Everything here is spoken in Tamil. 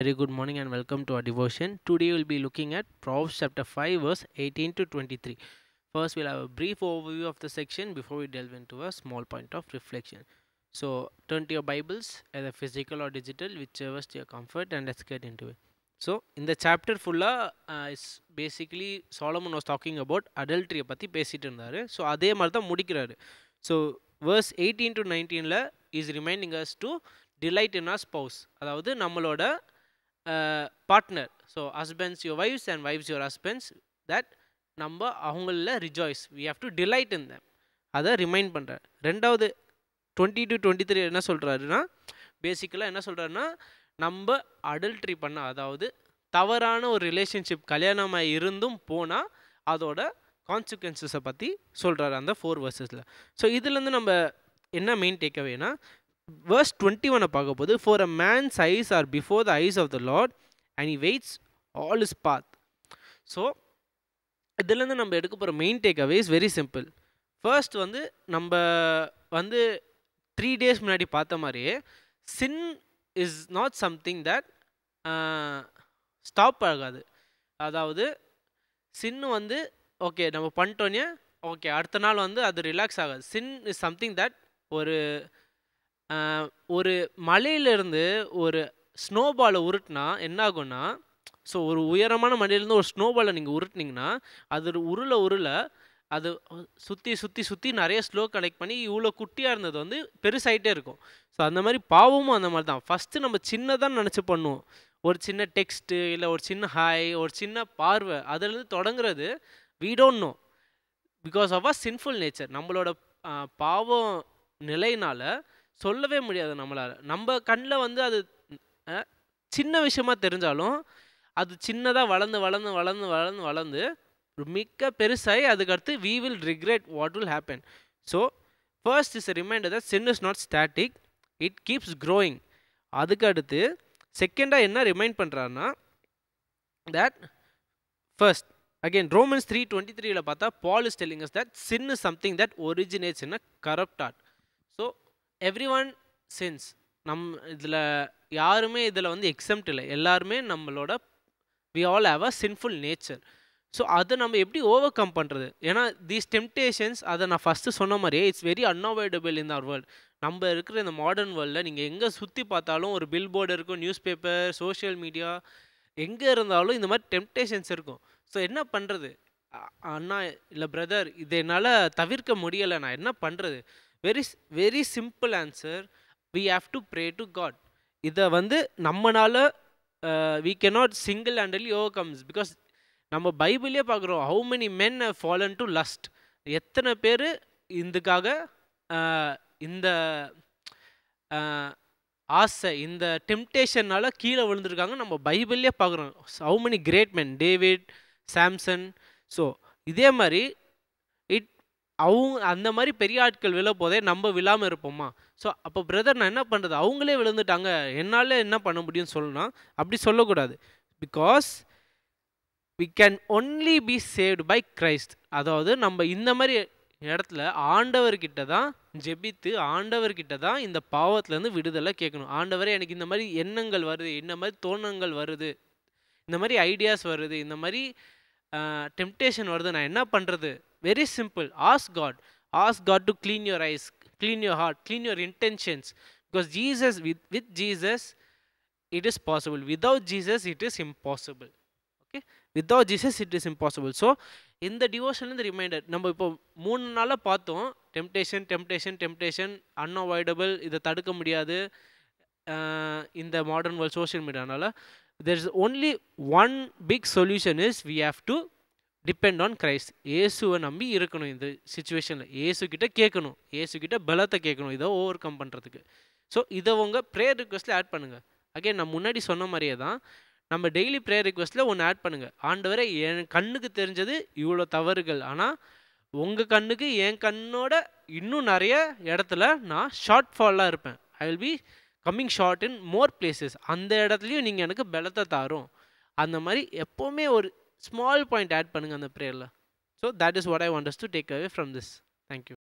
Very good morning and welcome to our devotion. Today we'll be looking at Proverbs chapter 5, verse 18 to 23. First, we'll have a brief overview of the section before we delve into a small point of reflection. So, turn to your Bibles, either physical or digital, whichever is to your comfort, and let's get into it. So, in the chapter fulla, it's basically Solomon was talking about adultery பற்றி பேசிட்டு இருந்தாரு. ஸோ அதே மாதிரி தான் முடிக்கிறாரு. ஸோ verse 18 to 19ல is reminding us to delight in our spouse. அதாவது நம்மளோட partner. So husbands your wives and wives your husbands that நம்ம அவங்கள rejoice we have to delight in them. அதை ரிமைண்ட் பண்ணுறார். ரெண்டாவது 20 to 23 என்ன சொல்கிறாருன்னா, பேசிக்கலாக என்ன சொல்கிறாருன்னா, நம்ம அடல்ட்ரி பண்ண, அதாவது தவறான ஒரு ரிலேஷன்ஷிப் கல்யாணமாக இருந்தும் போனால் அதோட கான்சிக்வன்சஸை பற்றி சொல்கிறாரு அந்த 4 verses. ஸோ இதுலேருந்து நம்ம என்ன மெயின் டேக்அவேனா, verse 21 பார்க்க போது, for a man's eyes are before the eyes of the Lord and he waits all his path. So இதுலேருந்து நம்ம எடுக்க போகிற main takeaway is very simple. First நம்ம 3 days முன்னாடி பார்த்த மாதிரியே sin is not something that stop ஆகாது. அதாவது சின்னு ஓகே நம்ம பண்ணிட்டோன்னே ஓகே அடுத்த நாள் அது ரிலாக்ஸ் ஆகாது. சின் இஸ் சம்திங் தட் ஒரு மலையிலேருந்து ஒரு ஸ்னோபாலை உருட்டினா என்ன ஆகும்னா, ஸோ ஒரு உயரமான மலையிலேருந்து ஒரு ஸ்னோபாலை நீங்கள் உருட்டினீங்கன்னா அது உருளை அது சுற்றி சுற்றி சுற்றி நிறைய ஸ்லோ கலெக்ட் பண்ணி இவ்வளோ குட்டியாக இருந்தது பெருசாயிட்டே இருக்கும். ஸோ அந்த மாதிரி பாவமும் அந்த மாதிரி தான். ஃபஸ்ட்டு நம்ம சின்னதாக நினச்சி பண்ணுவோம். ஒரு சின்ன டெக்ஸ்ட்டு இல்லை ஒரு சின்ன ஹாய் ஒரு சின்ன பார்வை அதுலேருந்து தொடங்குறது. we don't know because of a sinful nature. நம்மளோட பாவம் நிலையினால் சொல்லவே முடியாது நம்மளால். நம்ம கண்ணில் அது சின்ன விஷயமா தெரிஞ்சாலும் அது சின்னதாக வளர்ந்து வளர்ந்து வளர்ந்து வளர்ந்து வளர்ந்து மிக்க பெருசாகி அதுக்கடுத்து we will regret what will happen. So first is a reminder that sin is not static, it keeps growing. அதுக்கு அடுத்து செகண்டாக என்ன ரிமைண்ட் பண்ணுறாருன்னா, that first again Romans 3:23 பார்த்தா Paul is telling us that sin is something that originates in a corrupt heart. So everyone since. இதில் யாருமே இதில் எக்ஸம்ட் இல்லை. எல்லாருமே நம்மளோட we all have a sinful nature. So அதை நம்ம எப்படி ஓவர் கம் பண்ணுறது? ஏன்னா தீஸ் டெம்டேஷன்ஸ், அதை நான் ஃபஸ்ட்டு சொன்ன மாதிரியே it's very unavoidable in our world. நம்ம இருக்கிற இந்த மாடர்ன் வேர்ல்டில் நீங்கள் எங்கே சுற்றி பார்த்தாலும் ஒரு பில் போர்டு இருக்கும், நியூஸ் பேப்பர், சோஷியல் மீடியா, எங்கே இருந்தாலும் இந்த மாதிரி டெம்டேஷன்ஸ் இருக்கும். ஸோ என்ன பண்ணுறது அண்ணா இல்லை பிரதர், இது என்னால் தவிர்க்க முடியலை, நான் என்ன பண்ணுறது? Very very simple answer, we have to pray to God. இதை நம்மளால் we cannot single handedly overcome this because நம்ம பைபிளே பார்க்குறோம் how many men have fallen to lust. எத்தனை பேர் இதுக்காக இந்த ஆசை இந்த டெம்டேஷனால் கீழே விழுந்திருக்காங்க நம்ம பைபிள்லேயே பார்க்குறோம். how many great men, David, Samson. So இதே மாதிரி அவங்க அந்த மாதிரி பெரிய ஆட்கள் விழ போதே நம்ம விழாமல் இருப்போமா? ஸோ அப்போ பிரதர் நான் என்ன பண்ணுறது, அவங்களே விழுந்துட்டாங்க என்னால் என்ன பண்ண முடியும்னு சொல்லலாம். அப்படி சொல்லக்கூடாது. Because we can only be saved by Christ. அதாவது நம்ம இந்த மாதிரி இடத்துல ஆண்டவர்கிட்ட தான் ஜெபித்து ஆண்டவர்கிட்ட தான் இந்த பாவத்துலேருந்து விடுதலை கேட்கணும். ஆண்டவரே எனக்கு இந்த மாதிரி எண்ணங்கள் வருது, இந்த மாதிரி தோணங்கள் வருது, இந்த மாதிரி ஐடியாஸ் வருது, இந்த மாதிரி டெம்டேஷன் வருது, நான் என்ன பண்ணுறது? Very simple, ask God to clean your eyes, clean your heart, clean your intentions. Because Jesus, with Jesus it is possible, without Jesus it is impossible. Okay, without Jesus it is impossible. So இந்த டிவோஷன் இந்த ரிமைண்டர் நம்ம இப்போ 3 நாளாக பார்த்தோம். டெம்டேஷன் அன்அவாய்டபிள், இதை தடுக்க முடியாது இந்த மாடர்ன் வேர்ல்ட் சோஷியல் மீடியானால. there is only one big solution is we have to depend on Christ. இயேசுவை நம்பி இருக்கணும். இந்த சுச்சுவேஷனில் இயேசுக்கிட்ட கேட்கணும், இயேசுக்கிட்ட பலத்தை கேட்கணும் இதை ஓவர் கம் பண்ணுறதுக்கு. ஸோ இதை உங்கள் ப்ரேயர் ரிக்வெஸ்ட்டில் ஆட் பண்ணுங்கள். அகைன் நான் முன்னாடி சொன்ன மாதிரியே தான் நம்ம டெய்லி ப்ரேயர் ரிக்வெஸ்ட்டில் ஒன்று ஆட் பண்ணுங்கள். ஆண்டவரை என் கண்ணுக்கு தெரிஞ்சது இவ்வளோ தவறுகள், ஆனால் உங்கள் கண்ணுக்கு என் கண்ணோட இன்னும் நிறைய இடத்துல நான் ஷார்ட் ஃபாலாக இருப்பேன். I will be coming shot in more places. அந்த இடத்துலையும் நீங்கள் எனக்கு பலத்தை தாரும். அந்த மாதிரி எப்போவுமே ஒரு ஸ்மால் பாயிண்ட் ஆட் பண்ணுங்கள் அந்த ப்ரேயரில். So that is what I want us to take away from this. Thank you.